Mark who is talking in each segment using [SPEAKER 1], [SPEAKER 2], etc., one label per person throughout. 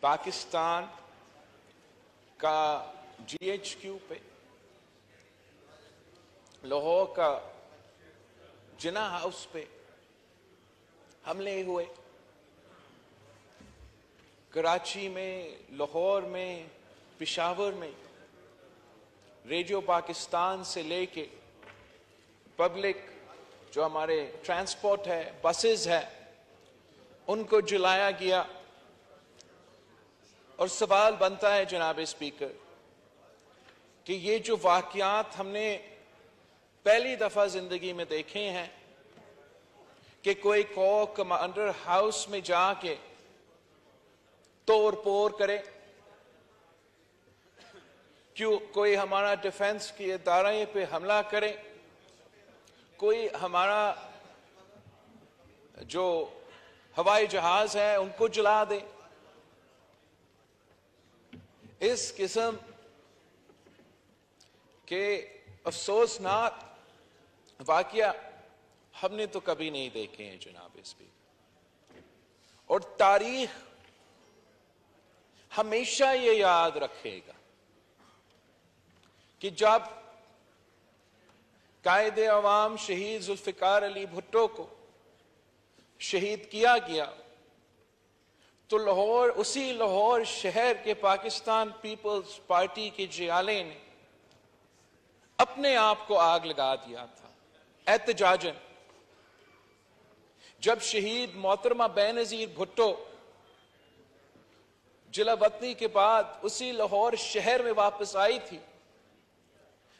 [SPEAKER 1] پاکستان کا GHQ پہ، لاہور کا جناح ہاؤس پہ حملے ہوئے، کراچی میں، لاہور میں، پشاور میں ریڈیو پاکستان سے لے کے پبلک جو ہمارے ٹرانسپورٹ ہے، بسز ہے، ان کو جلایا گیا۔ اور سوال بنتا ہے جناب اسپیکر کہ یہ جو واقعات ہم نے پہلی دفعہ زندگی میں دیکھے ہیں کہ کوئی کور کمانڈر ہاؤس میں جا کے توڑ پھوڑ کرے، کیوں کوئی ہمارا ڈیفنس کی ادارے پہ حملہ کرے، کوئی ہمارا جو ہوائی جہاز ہے ان کو جلا دے۔ اس قسم کے افسوسناک واقعہ ہم نے تو کبھی نہیں دیکھے ہیں جناب اسپیکر، اور تاریخ ہمیشہ یہ یاد رکھے گا کہ جب قائد عوام شہید ذوالفقار علی بھٹو کو شہید کیا گیا تو لاہور، اسی لاہور شہر کے پاکستان پیپلز پارٹی کے جیالے نے اپنے آپ کو آگ لگا دیا تھا احتجاجاً۔ جب شہید محترمہ بینظیر بھٹو جلا وطنی کے بعد اسی لاہور شہر میں واپس آئی تھی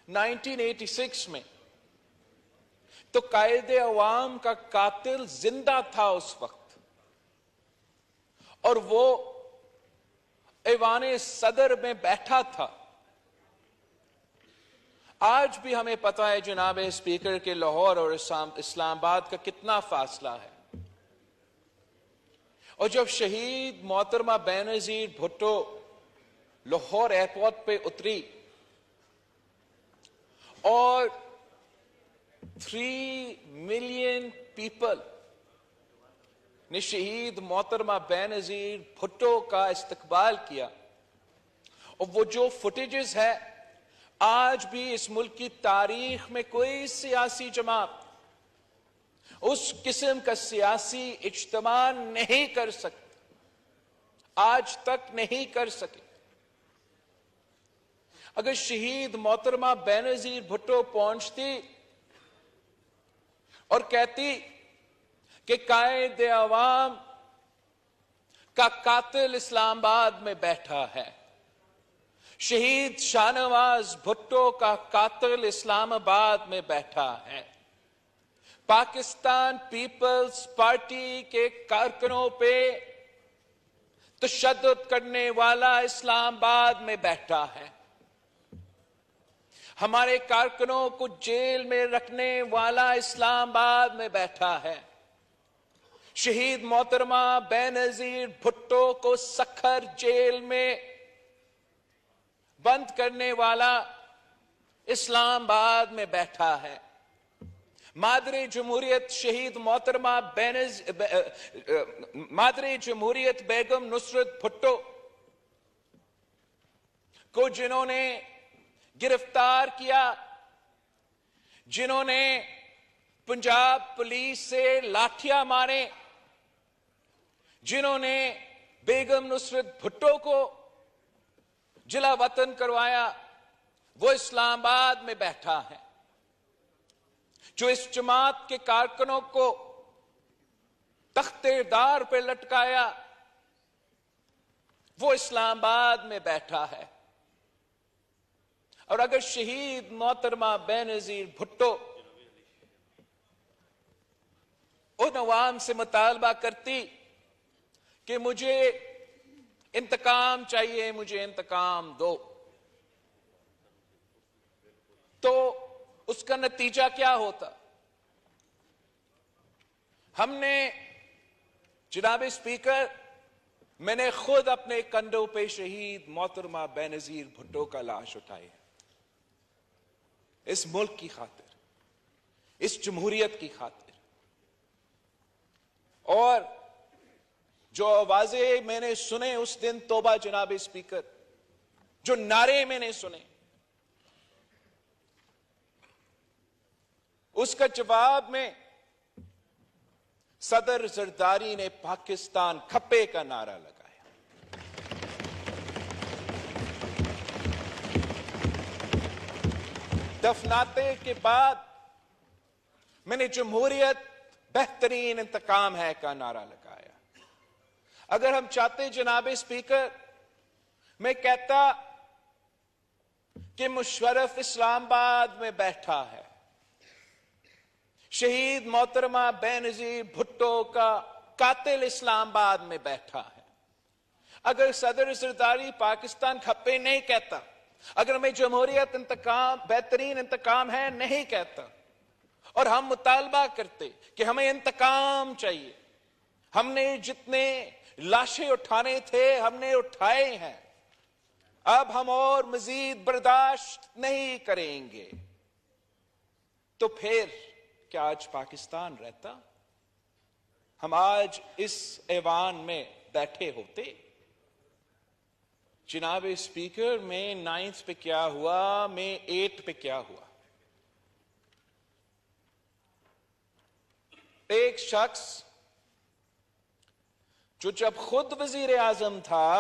[SPEAKER 1] 1986 میں، تو قائد عوام کا قاتل زندہ تھا اس وقت، اور وہ ایوان صدر میں بیٹھا تھا۔ آج بھی ہمیں پتہ ہے جناب اسپیکر کہ لاہور اور اسلام آباد کا کتنا فاصلہ ہے، اور جب شہید محترمہ بینظیر بھٹو لاہور ایئرپورٹ پہ اتری اور 3 ملین پیپل نے شہید محترمہ بینظیر بھٹو کا استقبال کیا، اور وہ جو فوٹیجز ہے آج بھی اس ملک کی تاریخ میں کوئی سیاسی جماعت اس قسم کا سیاسی اجتماع نہیں کر سکتی، آج تک نہیں کر سکے۔ اگر شہید محترمہ بینظیر بھٹو پہنچتی اور کہتی کہ قائد عوام کا قاتل اسلام آباد میں بیٹھا ہے، شہید شاہ نواز بھٹو کا قاتل اسلام آباد میں بیٹھا ہے، پاکستان پیپلز پارٹی کے کارکنوں پہ تشدد کرنے والا اسلام آباد میں بیٹھا ہے، ہمارے کارکنوں کو جیل میں رکھنے والا اسلام آباد میں بیٹھا ہے، شہید محترمہ بینظیر بھٹو کو سکھر جیل میں بند کرنے والا اسلام آباد میں بیٹھا ہے، مادر جمہوریت شہید محترمہ مادر جمہوریت بیگم نصرت بھٹو کو جنہوں نے گرفتار کیا، جنہوں نے پنجاب پولیس سے لاٹھیاں مارے، جنہوں نے بیگم نصرت بھٹو کو جلا وطن کروایا، وہ اسلام آباد میں بیٹھا ہے۔ جو اس جماعت کے کارکنوں کو تخت دار پہ لٹکایا، وہ اسلام آباد میں بیٹھا ہے۔ اور اگر شہید محترمہ بینظیر بھٹو ان عوام سے مطالبہ کرتی کہ مجھے انتقام چاہیے، مجھے انتقام دو، تو اس کا نتیجہ کیا ہوتا؟ ہم نے جناب اسپیکر، میں نے خود اپنے کندھوں پہ شہید محترمہ بینظیر بھٹو کا لاش اٹھائی ہے، اس ملک کی خاطر، اس جمہوریت کی خاطر۔ اور جو آوازیں میں نے سنے اس دن توبہ جناب اسپیکر، جو نعرے میں نے سنے، اس کا جواب میں صدر زرداری نے پاکستان کھپے کا نعرہ لگایا۔ دفناتے کے بعد میں نے جمہوریت بہترین انتقام ہے کا نعرہ لگایا۔ اگر ہم چاہتے جناب اسپیکر، میں کہتا کہ مشرف اسلام آباد میں بیٹھا ہے، شہید محترمہ بے نظیر بھٹو کا قاتل اسلام آباد میں بیٹھا ہے۔ اگر صدر زرداری پاکستان کھپے نہیں کہتا، اگر میں جمہوریت انتقام بہترین انتقام ہے نہیں کہتا، اور ہم مطالبہ کرتے کہ ہمیں انتقام چاہیے، ہم نے جتنے لاشیں اٹھانے تھے ہم نے اٹھائے ہیں، اب ہم اور مزید برداشت نہیں کریں گے، تو پھر کیا آج پاکستان رہتا؟ ہم آج اس ایوان میں بیٹھے ہوتے؟ جناب اسپیکر، میں 9 پہ کیا ہوا، میں 8 پہ کیا ہوا؟ ایک شخص جو جب خود وزیر اعظم تھا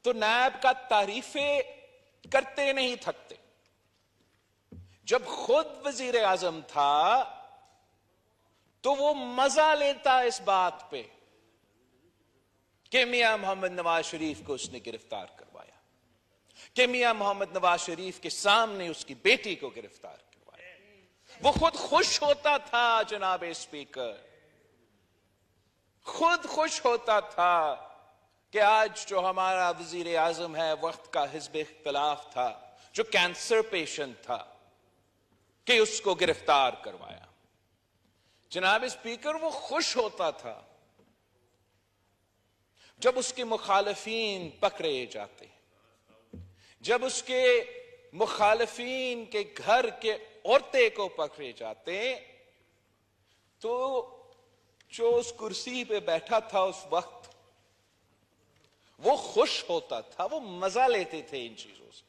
[SPEAKER 1] تو نیب کا تعریفیں کرتے نہیں تھکتے، جب خود وزیر اعظم تھا تو وہ مزہ لیتا اس بات پہ کہ میاں محمد نواز شریف کو اس نے گرفتار کروایا، کہ میاں محمد نواز شریف کے سامنے اس کی بیٹی کو گرفتار کروایا۔ وہ خود خوش ہوتا تھا جناب اسپیکر، خود خوش ہوتا تھا کہ آج جو ہمارا وزیر اعظم ہے، وقت کا حزب اختلاف تھا، جو کینسر پیشنٹ تھا، کہ اس کو گرفتار کروایا۔ جناب اسپیکر، وہ خوش ہوتا تھا جب اس کے مخالفین پکڑے جاتے، جب اس کے مخالفین کے گھر کے عورتیں کو پکڑے جاتے، تو جو اس کرسی پہ بیٹھا تھا اس وقت وہ خوش ہوتا تھا، وہ مزہ لیتے تھے ان چیزوں سے۔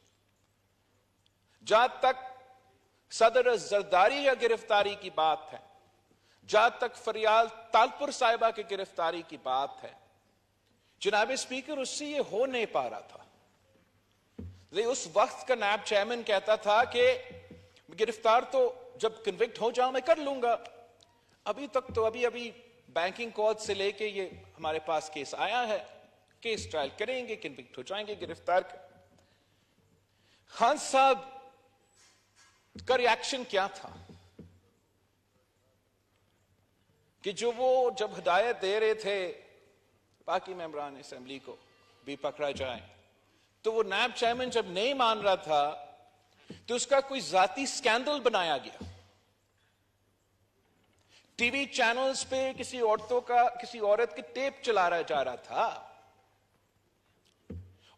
[SPEAKER 1] جہاں تک صدر زرداری یا گرفتاری کی بات ہے، جہاں تک فریال تالپور صاحبہ کی گرفتاری کی بات ہے، جناب اسپیکر، اس سے یہ ہو نہیں پا رہا تھا۔ اس وقت کا نیب چیئرمین کہتا تھا کہ گرفتار تو جب کنوکٹ ہو جاؤں میں کر لوں گا، ابھی تک تو ابھی بینکنگ کورٹ سے لے کے یہ ہمارے پاس کیس آیا ہے، کیس ٹرائل کریں گے، کنوکٹ ہو جائیں گے، گرفتار خان صاحب کا ری ایکشن کیا تھا کہ جو وہ جب ہدایت دے رہے تھے باقی ممبران اسمبلی کو بھی پکڑا جائے، تو وہ نیب چیئرمین جب نہیں مان رہا تھا تو اس کا کوئی ذاتی سکینڈل بنایا گیا، ٹی وی چینلز پہ کسی عورت کی ٹیپ چلایا جا رہا تھا،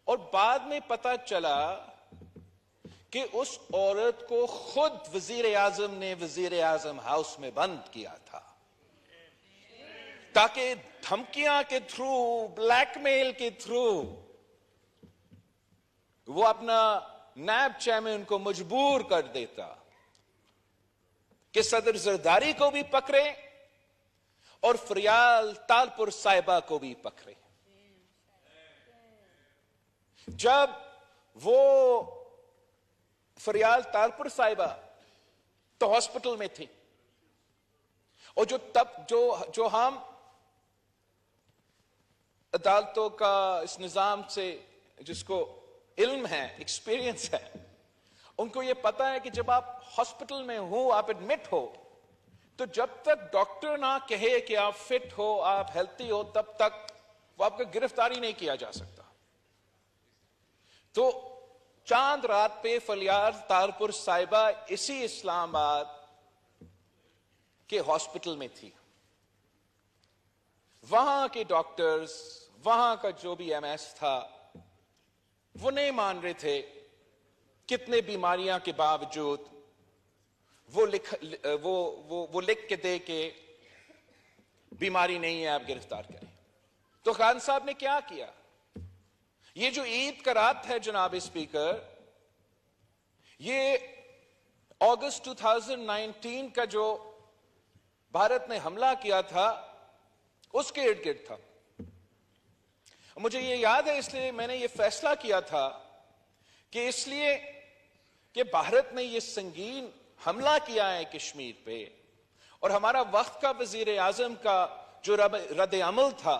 [SPEAKER 1] اور بعد میں پتا چلا کہ اس عورت کو خود وزیر اعظم نے وزیر اعظم ہاؤس میں بند کیا تھا تاکہ دھمکیاں کے تھرو، بلیک میل کے تھرو وہ اپنا نیب چیئرمین کو مجبور کر دیتا کہ صدر زرداری کو بھی پکڑے اور فریال تالپور صاحبہ کو بھی پکڑے۔ جب وہ فریال تالپور صاحبہ تو ہاسپٹل میں تھی، اور جو ہم عدالتوں کا اس نظام سے جس کو علم ہے، ایکسپیرینس ہے، ان کو یہ پتا ہے کہ جب آپ ہاسپٹل میں ہو، آپ ایڈمٹ ہو، تو جب تک ڈاکٹر نہ کہے کہ آپ فٹ ہو، آپ ہیلتھی ہو، تب تک وہ آپ کو گرفتاری نہیں کیا جا سکتا۔ تو چاند رات پہ فریال تالپور صاحبہ اسی اسلام آباد کے ہاسپٹل میں تھی، وہاں کے ڈاکٹرز، وہاں کا جو بھی ایم ایس تھا، وہ نہیں مان رہے تھے، کتنے بیماریاں کے باوجود وہ لکھ کے دے کے بیماری نہیں ہے آپ گرفتار کریں. تو خان صاحب نے کیا کیا؟ یہ جو عید کا رات ہے جناب اسپیکر، یہ اگست 2019 کا جو بھارت نے حملہ کیا تھا اس کے ارد گرد تھا. مجھے یہ یاد ہے، اس لیے میں نے یہ فیصلہ کیا تھا کہ اس لیے کہ بھارت نے یہ سنگین حملہ کیا ہے کشمیر پہ، اور ہمارا وقت کا وزیر اعظم کا جو رد عمل تھا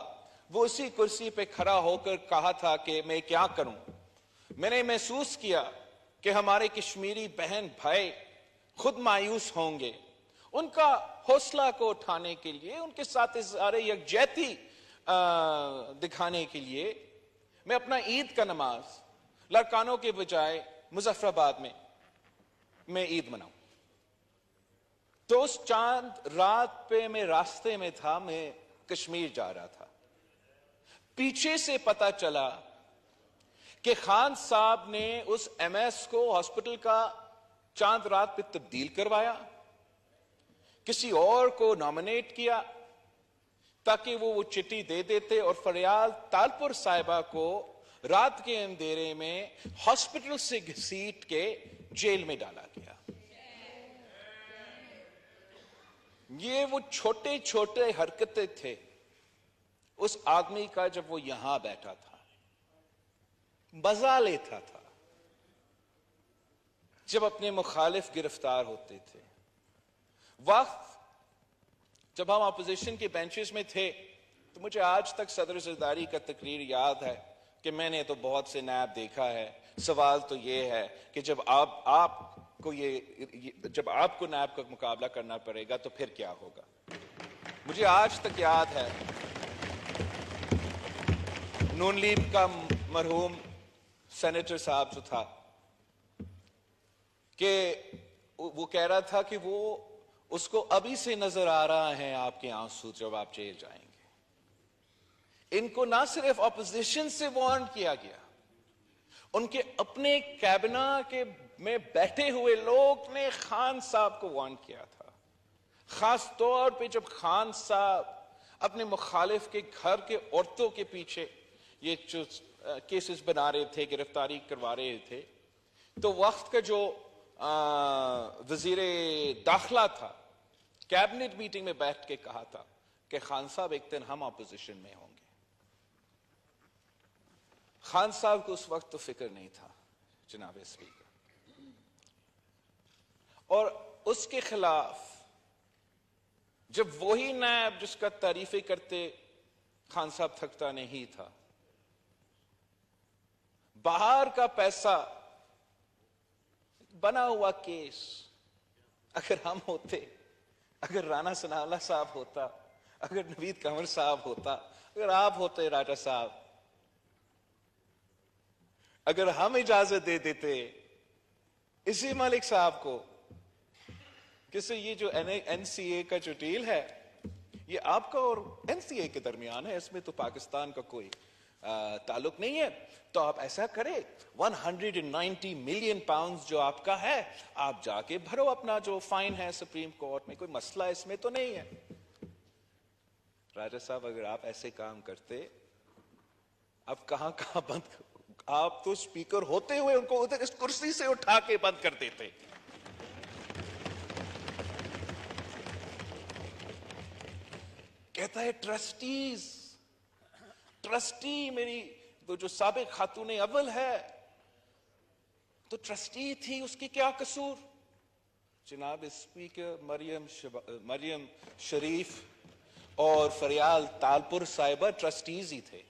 [SPEAKER 1] وہ اسی کرسی پہ کھڑا ہو کر کہا تھا کہ میں کیا کروں. میں نے محسوس کیا کہ ہمارے کشمیری بہن بھائی خود مایوس ہوں گے. ان کا حوصلہ کو اٹھانے کے لیے، ان کے ساتھ اظہار یکجہتی دکھانے کے لیے میں اپنا عید کا نماز لڑکانوں کے بجائے مظفر آباد میں عید مناؤں. تو اس چاند رات پہ میں راستے میں تھا، میں کشمیر جا رہا تھا. پیچھے سے پتا چلا کہ خان صاحب نے اس ایم ایس کو ہاسپٹل کا چاند رات پہ تبدیل کروایا، کسی اور کو نامنیٹ کیا تاکہ وہ چٹھی دے دیتے، اور فریال تالپور صاحبہ کو رات کے اندھیرے میں ہاسپٹل سے گھسیٹ کے جیل میں ڈالا گیا. یہ وہ چھوٹے چھوٹے حرکتیں تھے اس آدمی کا جب وہ یہاں بیٹھا تھا، مزہ لیتا تھا جب اپنے مخالف گرفتار ہوتے تھے. وقت جب ہم اپوزیشن کے بینچز میں تھے تو مجھے آج تک صدر زرداری کا تقریر یاد ہے کہ میں نے تو بہت سے نائب دیکھا ہے، سوال تو یہ ہے کہ جب آپ کو نائب کا مقابلہ کرنا پڑے گا تو پھر کیا ہوگا. مجھے آج تک یاد ہے نون لیگ کا مرحوم سینیٹر صاحب جو تھا کہ وہ کہہ رہا تھا کہ وہ اس کو ابھی سے نظر آ رہا ہے آپ کے آنسو جب آپ جیل جائیں گے. ان کو نہ صرف اپوزیشن سے وارن کیا گیا، ان کے اپنے کابینہ کے میں بیٹھے ہوئے لوگ نے خان صاحب کو وارن کیا تھا. خاص طور پہ جب خان صاحب اپنے مخالف کے گھر کے عورتوں کے پیچھے یہ جو کیسز بنا رہے تھے، گرفتاری کروا رہے تھے، تو وقت کا جو وزیر داخلہ تھا کیبنٹ میٹنگ میں بیٹھ کے کہا تھا کہ خان صاحب ایک دن ہم اپوزیشن میں ہوں گے. خان صاحب کو اس وقت تو فکر نہیں تھا جناب اسپیکر، اور اس کے خلاف جب وہی نائب جس کا تعریفیں کرتے خان صاحب تھکتا نہیں تھا، باہر کا پیسہ بنا ہوا کیس، اگر ہم ہوتے، اگر رانا ثناءاللہ صاحب ہوتا، اگر نوید کنور صاحب ہوتا، اگر آپ ہوتے راجہ صاحب، اگر ہم اجازت دے دیتے اسی ملک صاحب کو کہ یہ جو این سی اے کا جو ڈیل ہے یہ آپ کا اور این سی اے کے درمیان ہے، اس میں تو پاکستان کا کوئی تعلق نہیں ہے، تو آپ ایسا کریں 190 ملین پاؤنڈز جو آپ کا ہے آپ جا کے بھرو اپنا جو فائن ہے سپریم کورٹ میں، کوئی مسئلہ اس میں تو نہیں ہے. راجہ صاحب اگر آپ ایسے کام کرتے اب کہاں بند، آپ تو اسپیکر ہوتے ہوئے ان کو ادھر اس کرسی سے اٹھا کے بند کر دیتے. کہتا ہے ٹرسٹی میری وہ جو سابق خاتون اول ہے تو ٹرسٹی تھی، اس کی کیا قصور؟ جناب اسپیکر مریم شریف اور فریال تالپور صاحبہ ٹرسٹیز ہی تھے،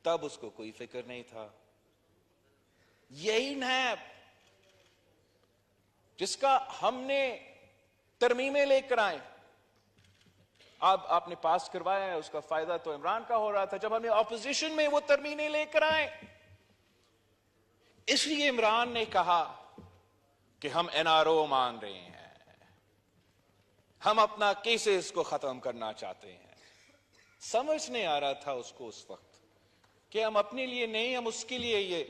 [SPEAKER 1] تب اس کو کوئی فکر نہیں تھا. یہی نیب جس کا ہم نے ترمیمیں لے کر آئے، آپ نے پاس کروایا ہے، اس کا فائدہ تو عمران کا ہو رہا تھا. جب ہم نے اپوزیشن میں وہ ترمیمیں لے کر آئے، اس لیے عمران نے کہا کہ ہم این آر او مان رہے ہیں، ہم اپنا کیسز کو ختم کرنا چاہتے ہیں. سمجھ نہیں آ رہا تھا اس کو اس وقت کہ ہم اپنے لیے نہیں، ہم اس کے لیے یہ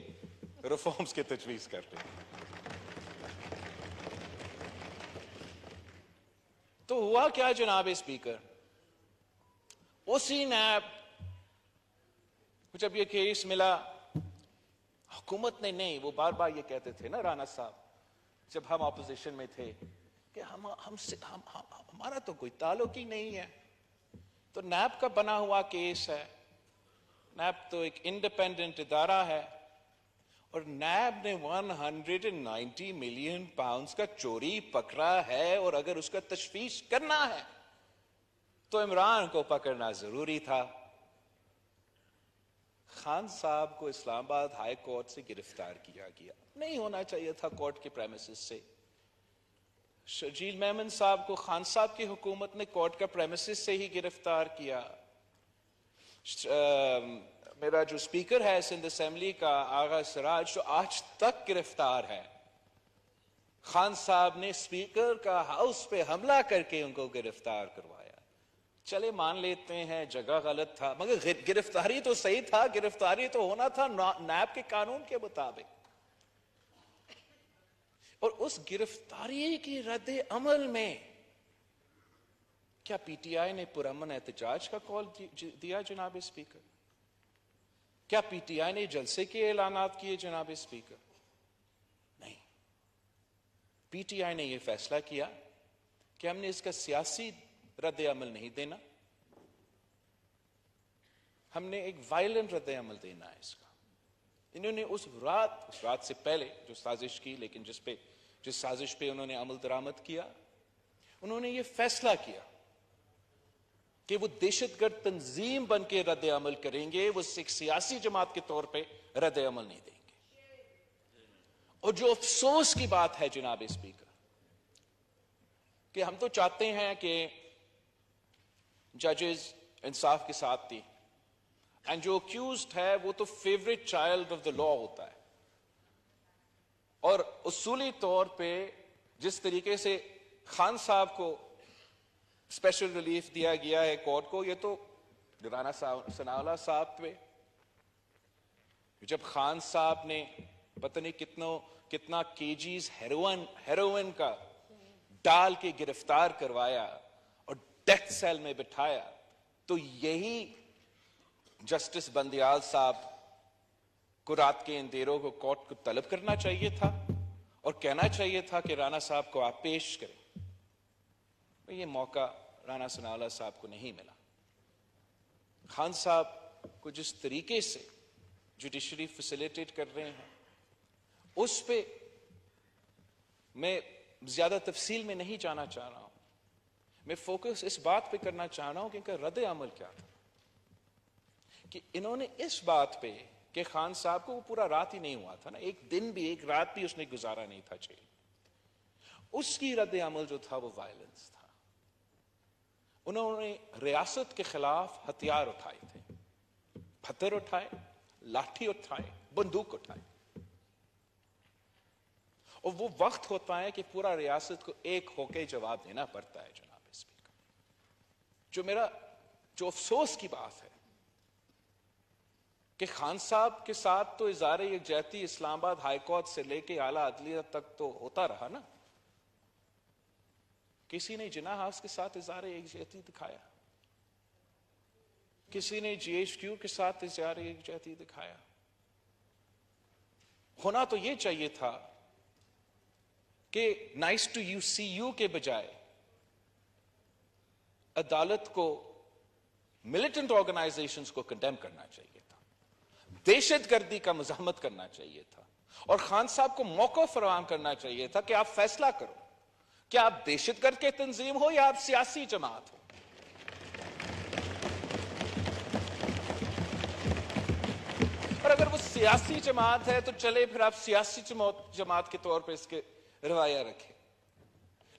[SPEAKER 1] ریفارمز کی تجویز کر رہے ہیں. تو ہوا کیا جناب اسپیکر، اسی نیب جب یہ کیس ملا، حکومت نے نہیں، وہ بار بار یہ کہتے تھے نا رانا صاحب جب ہم اپوزیشن میں تھے کہ ہمارا تو کوئی تعلق ہی نہیں ہے، تو نیب کا بنا ہوا کیس ہے، نیب تو ایک انڈیپینڈنٹ ادارہ ہے، اور نیب نے 190 ملین پاؤنڈز کا چوری پکڑا ہے، اور اگر اس کا تشخیص کرنا ہے تو عمران کو پکڑنا ضروری تھا۔ خان صاحب کو اسلام آباد ہائی کورٹ سے گرفتار کیا گیا، نہیں ہونا چاہیے تھا کورٹ کے پریمیسز سے۔ شرجیل میمن صاحب کو خان صاحب کی حکومت نے کورٹ کا پریمیسز سے ہی گرفتار کیا۔ میرا جو اسپیکر ہے سندھ اسمبلی کا آغا سراج جو آج تک گرفتار ہے، خان صاحب نے اسپیکر کا ہاؤس پہ حملہ کر کے ان کو گرفتار کروایا۔ چلے مان لیتے ہیں جگہ غلط تھا، مگر گرفتاری تو صحیح تھا، گرفتاری تو ہونا تھا نیب کے قانون کے مطابق۔ اور اس گرفتاری کی رد عمل میں کیا پی ٹی آئی نے پرامن احتجاج کا کال دیا جناب اسپیکر؟ کیا پی ٹی آئی نے جلسے کے اعلانات کیے جناب اسپیکر؟ نہیں، پی ٹی آئی نے یہ فیصلہ کیا کہ ہم نے اس کا سیاسی رد عمل نہیں دینا، ہم نے ایک وائلنٹ رد عمل دینا ہے اس کا۔ انہوں نے اس رات سے پہلے جو سازش کی، لیکن جس سازش پہ انہوں نے عمل درآمد کیا، انہوں نے یہ فیصلہ کیا کہ وہ دہشت گرد تنظیم بن کے رد عمل کریں گے، وہ ایک سیاسی جماعت کے طور پہ رد عمل نہیں دیں گے۔ اور جو افسوس کی بات ہے جناب اسپیکر کہ ہم تو چاہتے ہیں کہ ججز انصاف کے ساتھ تھی، اینڈ جو اکیوزڈ ہے وہ تو فیوریٹ چائلڈ آف دا لا ہوتا ہے، اور اصولی طور پہ جس طریقے سے خان صاحب کو اسپیشل ریلیف دیا گیا ہے کورٹ کو، یہ تو رانا ثناءاللہ صاحب پہ جب خان صاحب نے پتہ نہیں کتنا کیجیز ہیروئن کا ڈال کے گرفتار کروایا اور ڈیتھ سیل میں بٹھایا، تو یہی جسٹس بندیال صاحب کو رات کے اندھیروں کو کورٹ کو طلب کرنا چاہیے تھا اور کہنا چاہیے تھا کہ رانا صاحب کو آپ پیش کریں۔ یہ موقع رانا ثناءاللہ صاحب کو نہیں ملا۔ خان صاحب کو جس طریقے سے جوڈیشری فیسیلیٹیٹ کر رہے ہیں، اس پہ میں زیادہ تفصیل میں نہیں جانا چاہ رہا ہوں، میں فوکس اس بات پہ کرنا چاہ رہا ہوں کہ ان کا رد عمل کیا تھا، کہ انہوں نے اس بات پہ کہ خان صاحب کو وہ پورا رات ہی نہیں ہوا تھا نا، ایک دن بھی ایک رات بھی اس نے گزارا نہیں تھا جیل، اس کی رد عمل جو تھا وہ وائلنس تھا۔ انہوں نے ریاست کے خلاف ہتھیار اٹھائے تھے، پتھر اٹھائے، لاٹھی اٹھائے، بندوق اٹھائے، اور وہ وقت ہوتا ہے کہ پورا ریاست کو ایک ہو کے جواب دینا پڑتا ہے جناب اسپیکر۔ جو افسوس کی بات ہے کہ خان صاحب کے ساتھ تو اظہار یکجہتی اسلام آباد ہائی کورٹ سے لے کے اعلیٰ عدلیہ تک تو ہوتا رہا نا، کسی نے جناح ہاؤس کے ساتھ اظہار یکجہتی دکھایا، کسی نے جی ایچ کیو کے ساتھ اظہار یکجہتی دکھایا۔ ہونا تو یہ چاہیے تھا کہ nice to you see you کے بجائے عدالت کو ملیٹنٹ آرگنائزیشنز کو کنڈیم کرنا چاہیے تھا، دہشت گردی کا مزاحمت کرنا چاہیے تھا، اور خان صاحب کو موقع فراہم کرنا چاہیے تھا کہ آپ فیصلہ کرو، کیا آپ دہشت گرد کے تنظیم ہو یا آپ سیاسی جماعت ہو۔ اور اگر وہ سیاسی جماعت ہے تو چلے پھر آپ سیاسی جماعت کے طور پہ اس کے روایہ رکھیں،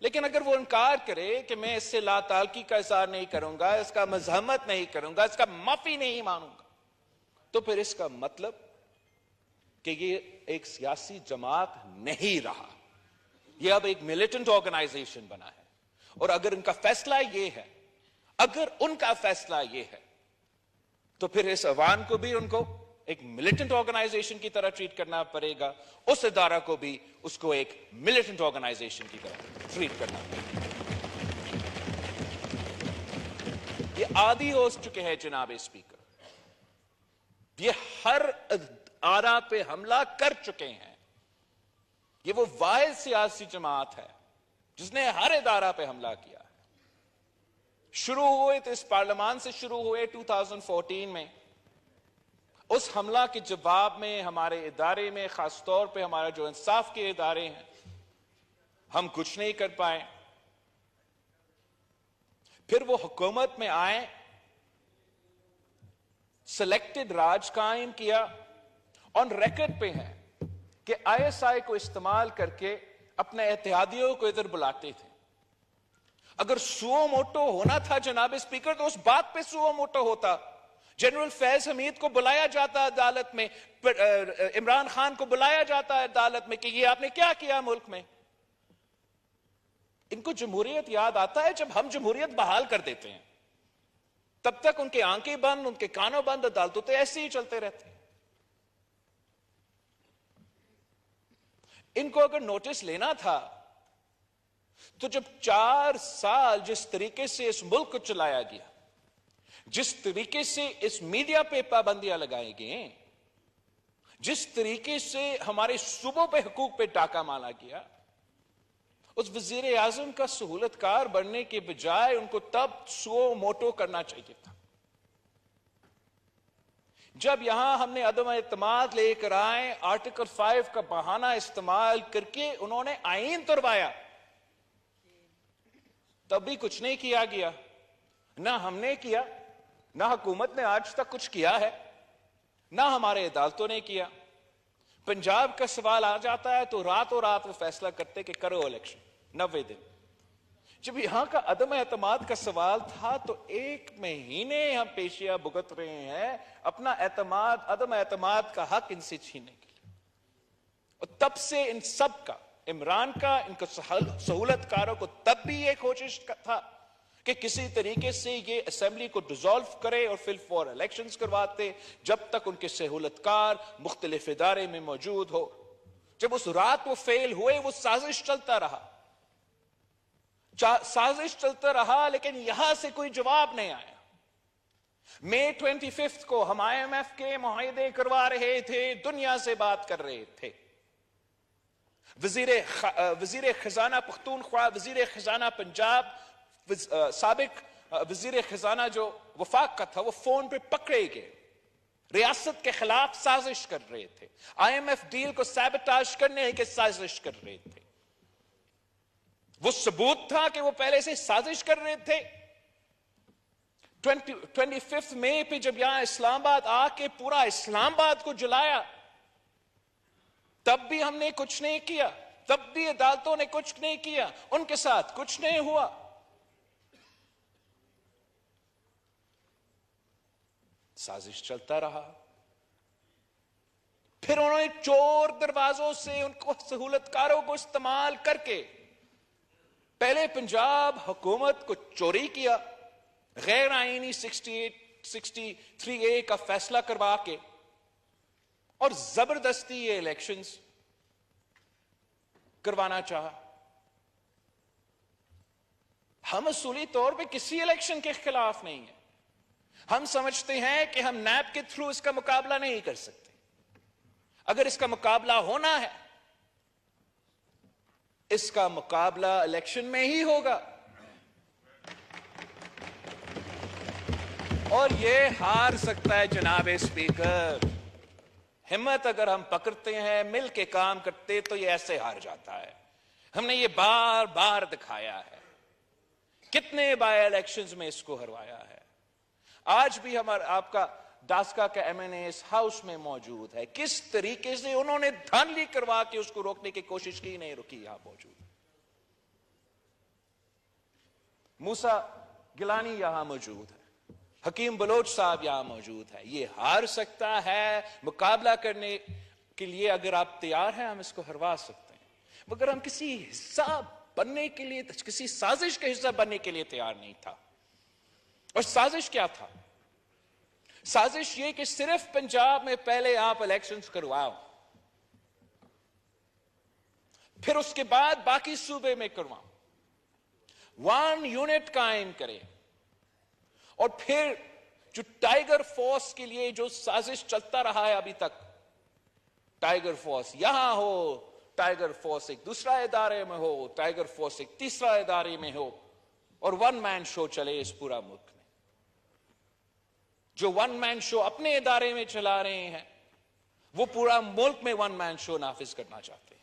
[SPEAKER 1] لیکن اگر وہ انکار کرے کہ میں اس سے لا تعلقی کا اظہار نہیں کروں گا، اس کا مزاحمت نہیں کروں گا، اس کا معافی نہیں مانوں گا، تو پھر اس کا مطلب کہ یہ ایک سیاسی جماعت نہیں رہا، یہ اب ایک ملیٹنٹ آرگنائزیشن بنا ہے۔ اور اگر ان کا فیصلہ یہ ہے، اگر ان کا فیصلہ یہ ہے، تو پھر اس عوام کو بھی ان کو ایک ملیٹنٹ آرگنائزیشن کی طرح ٹریٹ کرنا پڑے گا، اس ادارہ کو بھی اس کو ایک ملیٹنٹ آرگنائزیشن کی طرح ٹریٹ کرنا پڑے گا۔ یہ عادی ہو چکے ہیں جناب اسپیکر، یہ ہر آرا پہ حملہ کر چکے ہیں. یہ وہ واحد سیاسی جماعت ہے جس نے ہر ادارہ پہ حملہ کیا ہے. شروع ہوئے تو اس پارلیمان سے شروع ہوئے 2014 میں. اس حملہ کے جواب میں ہمارے ادارے میں، خاص طور پہ ہمارا جو انصاف کے ادارے ہیں، ہم کچھ نہیں کر پائے. پھر وہ حکومت میں آئے، سلیکٹڈ راج قائم کیا، آن ریکارڈ پہ ہیں کہ آئی ایس آئی کو استعمال کر کے اپنے اتحادیوں کو ادھر بلاتے تھے. اگر سو موٹو ہونا تھا جناب اسپیکر تو اس بات پہ سو موٹو ہوتا. جنرل فیض حمید کو بلایا جاتا عدالت میں، عمران خان کو بلایا جاتا ہے عدالت میں کہ یہ آپ نے کیا کیا ملک میں. ان کو جمہوریت یاد آتا ہے جب ہم جمہوریت بحال کر دیتے ہیں، تب تک ان کے آنکھیں بند، ان کے کانوں بند، عدالتوں تو ایسے ہی چلتے رہتے ہیں. ان کو اگر نوٹس لینا تھا تو جب 4 سال جس طریقے سے اس ملک کو چلایا گیا، جس طریقے سے اس میڈیا پہ پابندیاں لگائی گئی، جس طریقے سے ہمارے صوبوں پہ حقوق پہ ڈاکہ مارا گیا، اس وزیر اعظم کا سہولت کار بننے کے بجائے ان کو تب سو موٹو کرنا چاہیے تھا. جب یہاں ہم نے عدم اعتماد لے کر آئے، آرٹیکل 5 کا بہانہ استعمال کر کے انہوں نے آئین تروایا، تب بھی کچھ نہیں کیا گیا. نہ ہم نے کیا، نہ حکومت نے آج تک کچھ کیا ہے، نہ ہمارے عدالتوں نے کیا. پنجاب کا سوال آ جاتا ہے تو راتوں رات وہ فیصلہ کرتے کہ کرو الیکشن 90 دن. جب یہاں کا عدم اعتماد کا سوال تھا تو 1 مہینے ہم پیشیاں بھگت رہے ہیں اپنا عدم اعتماد کا حق ان سے چھیننے کے لیے. اور تب سے ان سب کا، عمران کا، ان کو سہولت کاروں کو تب بھی یہ کوشش تھا کہ کسی طریقے سے یہ اسمبلی کو ڈیزالو کرے اور پھر فور الیکشنز کرواتے جب تک ان کے سہولت کار مختلف ادارے میں موجود ہو. جب اس رات وہ فیل ہوئے، وہ سازش چلتا رہا، سازش چلتا رہا، لیکن یہاں سے کوئی جواب نہیں آیا. مئی 25 کو ہم آئی ایم ایف کے معاہدے کروا رہے تھے، دنیا سے بات کر رہے تھے. وزیر خزانہ پختونخوا، وزیر خزانہ پنجاب، سابق وزیر خزانہ جو وفاق کا تھا، وہ فون پہ پکڑے گئے، ریاست کے خلاف سازش کر رہے تھے، آئی ایم ایف ڈیل کو سیبوٹاژ کرنے کی سازش کر رہے تھے. وہ ثبوت تھا کہ وہ پہلے سے سازش کر رہے تھے. 25 مئی پہ جب یہاں اسلام آباد آ کے پورا اسلام آباد کو جلایا، تب بھی ہم نے کچھ نہیں کیا، تب بھی عدالتوں نے کچھ نہیں کیا، ان کے ساتھ کچھ نہیں ہوا. سازش چلتا رہا. پھر انہوں نے چور دروازوں سے ان کو سہولت کاروں کو استعمال کر کے پہلے پنجاب حکومت کو چوری کیا، غیر آئینی 63A کا فیصلہ کروا کے، اور زبردستی یہ الیکشنز کروانا چاہا. ہم اصولی طور پہ کسی الیکشن کے خلاف نہیں ہیں. ہم سمجھتے ہیں کہ ہم نیب کے تھرو اس کا مقابلہ نہیں کر سکتے. اگر اس کا مقابلہ ہونا ہے، اس کا مقابلہ الیکشن میں ہی ہوگا. اور یہ ہار سکتا ہے جناب اسپیکر. ہمت اگر ہم پکڑتے ہیں، مل کے کام کرتے، تو یہ ایسے ہار جاتا ہے. ہم نے یہ بار بار دکھایا ہے، کتنے بائی الیکشنز میں اس کو ہروایا ہے. آج بھی آپ کا ڈاسکا کا ایم این اے اس ہاؤس میں موجود ہے. کس طریقے سے انہوں نے دھاندلی کروا کے اس کو روکنے کی کوشش کی، نہیں رکی. یہاں موجود موسیٰ گیلانی یہاں موجود ہے، حکیم بلوچ صاحب یہاں موجود ہے. یہ ہار سکتا ہے. مقابلہ کرنے کے لیے اگر آپ تیار ہیں، ہم اس کو ہروا سکتے ہیں. مگر ہم کسی حصہ بننے کے لیے، کسی سازش کا حصہ بننے کے لیے تیار نہیں تھا. اور سازش کیا تھا؟ سازش یہ کہ صرف پنجاب میں پہلے آپ الیکشنز کرواؤ، پھر اس کے بعد باقی صوبے میں کرواؤ، 1 یونٹ قائم کرے. اور پھر جو ٹائیگر فورس کے لیے جو سازش چلتا رہا ہے ابھی تک، ٹائیگر فورس یہاں ہو، ٹائیگر فورس ایک دوسرا ادارے میں ہو، ٹائیگر فورس ایک تیسرا ادارے میں ہو، اور ون مین شو چلے اس پورا ملک میں. جو ون مین شو اپنے ادارے میں چلا رہے ہیں وہ پورا ملک میں ون مین شو نافذ کرنا چاہتے ہیں.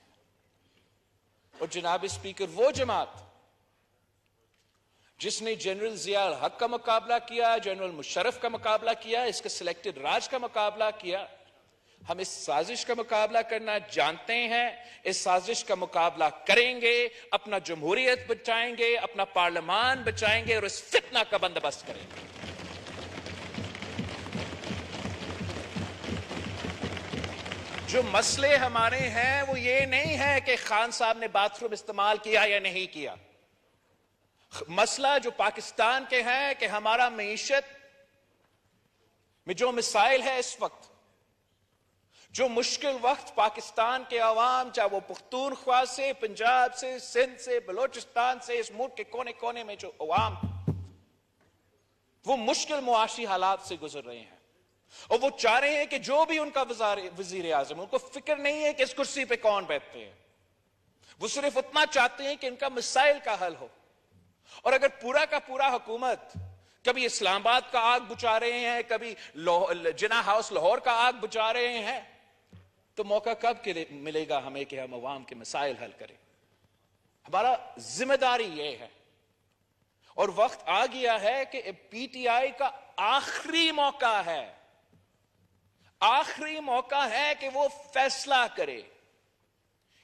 [SPEAKER 1] اور جناب اسپیکر، وہ جماعت جس نے جنرل ضیاء الحق کا مقابلہ کیا، جنرل مشرف کا مقابلہ کیا، اس کے سلیکٹڈ راج کا مقابلہ کیا، ہم اس سازش کا مقابلہ کرنا جانتے ہیں، اس سازش کا مقابلہ کریں گے، اپنا جمہوریت بچائیں گے، اپنا پارلیمان بچائیں گے، اور اس فتنہ کا بندوبست کریں گے. جو مسئلے ہمارے ہیں وہ یہ نہیں ہے کہ خان صاحب نے باتھ روم استعمال کیا یا نہیں کیا. مسئلہ جو پاکستان کے ہیں کہ ہمارا معیشت میں جو مسائل ہے اس وقت، جو مشکل وقت پاکستان کے عوام، چاہے وہ پختونخوا سے، پنجاب سے، سندھ سے، بلوچستان سے، اس ملک کے کونے کونے میں جو عوام وہ مشکل معاشی حالات سے گزر رہے ہیں، اور وہ چاہ رہے ہیں کہ جو بھی ان کا وزیر اعظم، ان کو فکر نہیں ہے کہ اس کرسی پہ کون بیٹھتے ہیں، وہ صرف اتنا چاہتے ہیں کہ ان کا مسائل کا حل ہو. اور اگر پورا کا پورا حکومت کبھی اسلام آباد کا آگ بجھا رہے ہیں، کبھی جناح ہاؤس لاہور کا آگ بجھا رہے ہیں، تو موقع کب کے ملے گا ہمیں کہ ہم عوام کے مسائل حل کریں؟ ہمارا ذمہ داری یہ ہے. اور وقت آ گیا ہے کہ پی ٹی آئی کا آخری موقع ہے، آخری موقع ہے کہ وہ فیصلہ کرے.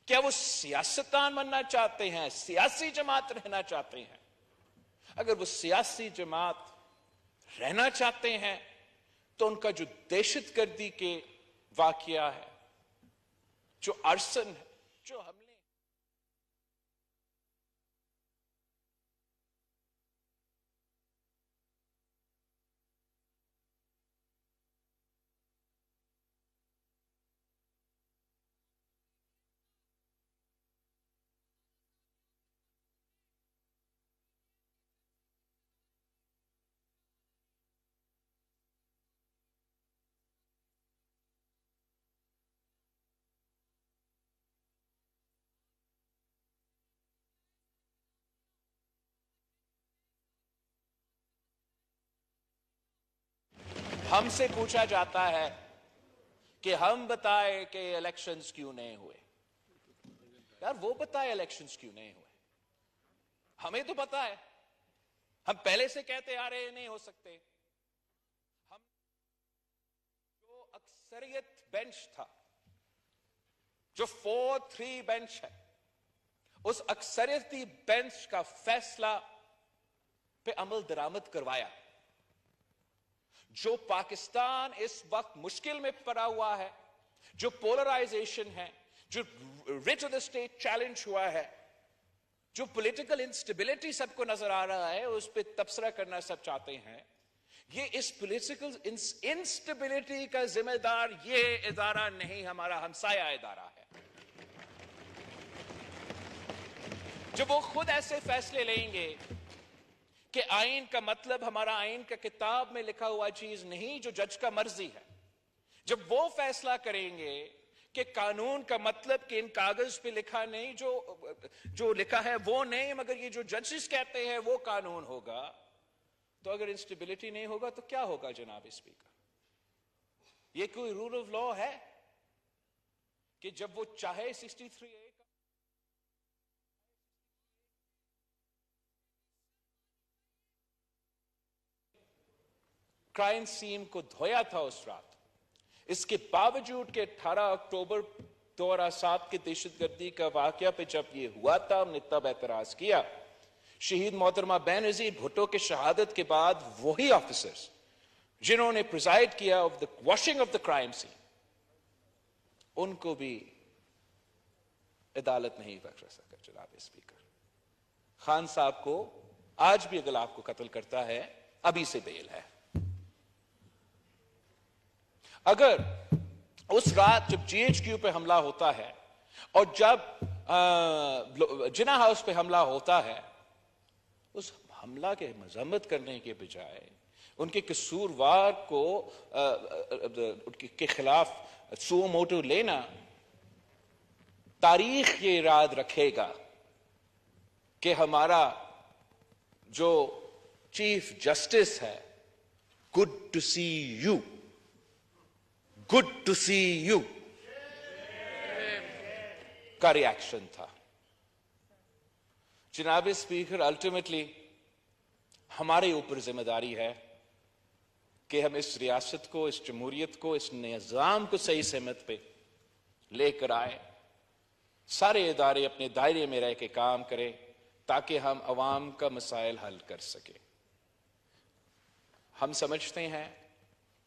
[SPEAKER 1] کیا وہ سیاستدان بننا چاہتے ہیں، سیاسی جماعت رہنا چاہتے ہیں؟ اگر وہ سیاسی جماعت رہنا چاہتے ہیں تو ان کا جو دہشت گردی کے واقعہ ہے، جو ارسن ہے، جو حملے، ہم سے پوچھا جاتا ہے کہ ہم بتائیں کہ الیکشنز کیوں نہیں ہوئے. یار وہ بتائے الیکشنز کیوں نہیں ہوئے، ہمیں تو پتا ہے، ہم پہلے سے کہتے آ رہے نہیں ہو سکتے. ہم جو اکثریت بینچ تھا، جو 4-3 بینچ ہے، اس اکثریتی بینچ کا فیصلہ پہ عمل درآمد کروایا. جو پاکستان اس وقت مشکل میں پڑا ہوا ہے، جو پولرائزیشن ہے، جو rate of the state challenge ہوا ہے، جو پولیٹیکل انسٹیبلٹی سب کو نظر آ رہا ہے، اس پہ تبصرہ کرنا سب چاہتے ہیں. یہ اس پولیٹیکل انسٹیبلٹی کا ذمہ دار یہ ادارہ نہیں، ہمارا ہمسایہ ادارہ ہے. جب وہ خود ایسے فیصلے لیں گے کہ آئین کا مطلب ہمارا آئین کا کتاب میں لکھا ہوا چیز نہیں جو جج کا مرضی ہے، جب وہ فیصلہ کریں گے کہ قانون کا مطلب کہ ان کاغذ پہ لکھا نہیں، جو لکھا ہے وہ نہیں، مگر یہ جو ججز کہتے ہیں وہ قانون ہوگا، تو اگر انسٹیبلٹی نہیں ہوگا تو کیا ہوگا جناب اسپیکر؟ یہ کوئی رول آف لا ہے کہ جب وہ چاہے 63A کرائم سین کو دھویا تھا اس رات، اس کے باوجود کہ 18 اکتوبر 2007 کے دہشت گردی کا واقعہ پہ جب یہ ہوا تھا ہم نے تب اعتراض کیا. شہید محترمہ بینظیر بھٹو کے شہادت کے بعد وہی آفیسرز جنہوں نے پریزائڈ کیا of the washing of the crime scene, ان کو بھی عدالت نہیں بخش سکا جناب اسپیکر. خان صاحب کو آج بھی اگر آپ کو قتل کرتا ہے ابھی سے بیل ہے. اگر اس رات جب جی ایچ کیو پہ حملہ ہوتا ہے اور جب جناح ہاؤس پہ حملہ ہوتا ہے، اس حملہ کے مذمت کرنے کے بجائے ان کے قصوروار کو کے خلاف سو موٹو لینا، تاریخ یہ یاد رکھے گا کہ ہمارا جو چیف جسٹس ہے، good to see you, good to see you کا ری ایکشن تھا۔ جناب اسپیکر، الٹیمیٹلی ہمارے اوپر ذمہ داری ہے کہ ہم اس ریاست کو، اس جمہوریت کو، اس نظام کو صحیح سمت پہ لے کر آئے، سارے ادارے اپنے دائرے میں رہ کے کام کریں تاکہ ہم عوام کا مسائل حل کر سکیں۔ ہم سمجھتے ہیں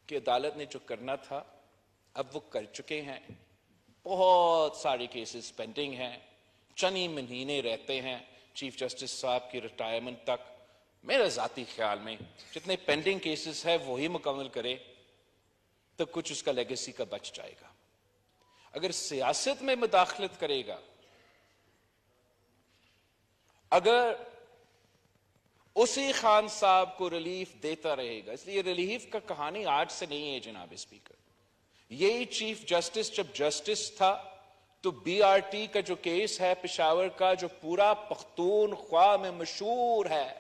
[SPEAKER 1] کہ عدالت نے جو کرنا تھا اب وہ کر چکے ہیں، بہت سارے کیسز پینڈنگ ہیں، چند ہی مہینے رہتے ہیں چیف جسٹس صاحب کی ریٹائرمنٹ تک۔ میرے ذاتی خیال میں جتنے پینڈنگ کیسز ہیں وہی مکمل کرے تو کچھ اس کا لیگیسی کا بچ جائے گا۔ اگر سیاست میں مداخلت کرے گا، اگر اسی خان صاحب کو ریلیف دیتا رہے گا، اس لیے ریلیف کا کہانی آج سے نہیں ہے جناب اسپیکر۔ یہی چیف جسٹس جب جسٹس تھا تو بی آر ٹی کا جو کیس ہے پشاور کا، جو پورا پختونخوا میں مشہور ہے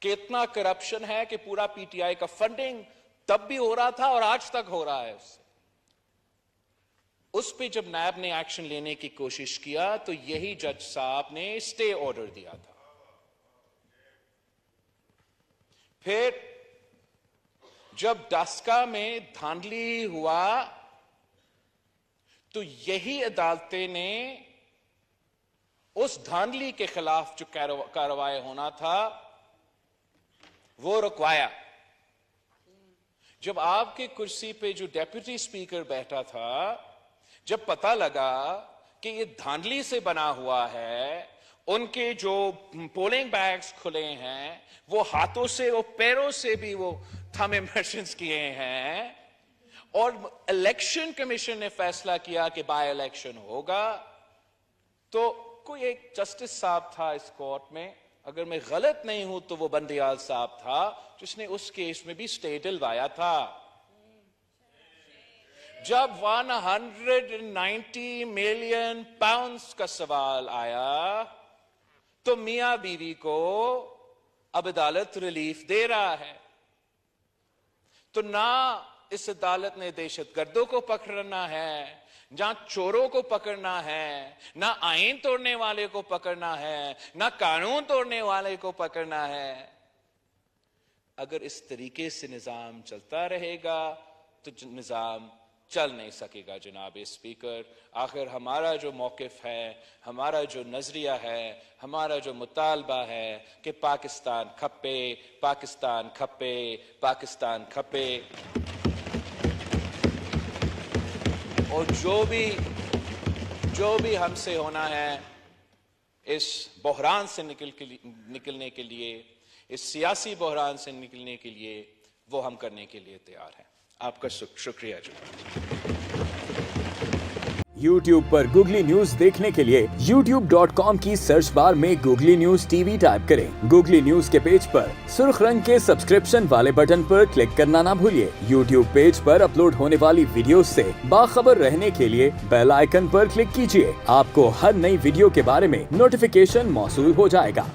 [SPEAKER 1] کہ اتنا کرپشن ہے کہ پورا پی ٹی آئی کا فنڈنگ تب بھی ہو رہا تھا اور آج تک ہو رہا ہے، اس پہ جب نیب نے ایکشن لینے کی کوشش کیا تو یہی جج صاحب نے اسٹے آرڈر دیا تھا۔ پھر جب ڈاسکا میں دھاندلی ہوا تو یہی عدالتیں نے اس دھاندلی کے خلاف جو کارروائی ہونا تھا وہ رکوایا۔ جب آپ کی کرسی پہ جو ڈیپٹی اسپیکر بیٹھا تھا، جب پتہ لگا کہ یہ دھاندلی سے بنا ہوا ہے، ان کے جو پولنگ بیگز کھلے ہیں وہ ہاتھوں سے، وہ پیروں سے بھی وہ تھم امپریشنز کیے ہیں، اور الیکشن کمیشن نے فیصلہ کیا کہ بائی الیکشن ہوگا، تو کوئی ایک جسٹس صاحب تھا اس کورٹ میں، اگر میں غلط نہیں ہوں تو وہ بندیال صاحب تھا، جس نے اس کیس میں بھی سٹے دلوایا تھا۔ جب 190 ملین پاؤنڈز کا سوال آیا تو میاں بیوی کو اب عدالت ریلیف دے رہا ہے، تو نہ اس عدالت نے دہشت گردوں کو پکڑنا ہے، نہ چوروں کو پکڑنا ہے، نہ آئین توڑنے والے کو پکڑنا ہے، نہ قانون توڑنے والے کو پکڑنا ہے۔ اگر اس طریقے سے نظام چلتا رہے گا تو نظام چل نہیں سکے گا جناب اسپیکر۔ آخر ہمارا جو موقف ہے، ہمارا جو نظریہ ہے، ہمارا جو مطالبہ ہے کہ پاکستان کھپے، پاکستان کھپے، پاکستان کھپے، اور جو بھی ہم سے ہونا ہے اس بحران سے نکلنے کے لیے، اس سیاسی بحران سے نکلنے کے لیے، وہ ہم کرنے کے لیے تیار ہیں۔ آپ کا شکریہ جناب۔
[SPEAKER 2] YouTube پر گوگلی نیوز دیکھنے کے لیے youtube.com کی سرچ بار میں googly news T V type کریں۔ گوگلی نیوز کے پیج پر سرخ رنگ کے سبسکرپشن والے بٹن پر کلک کرنا نہ بھولیے۔ YouTube پیج پر اپلوڈ ہونے والی ویڈیوز سے باخبر رہنے کے لیے بیل آئیکن پر کلک کیجیے۔ آپ کو ہر نئی ویڈیو کے بارے میں نوٹیفیکیشن موصول ہو جائے گا۔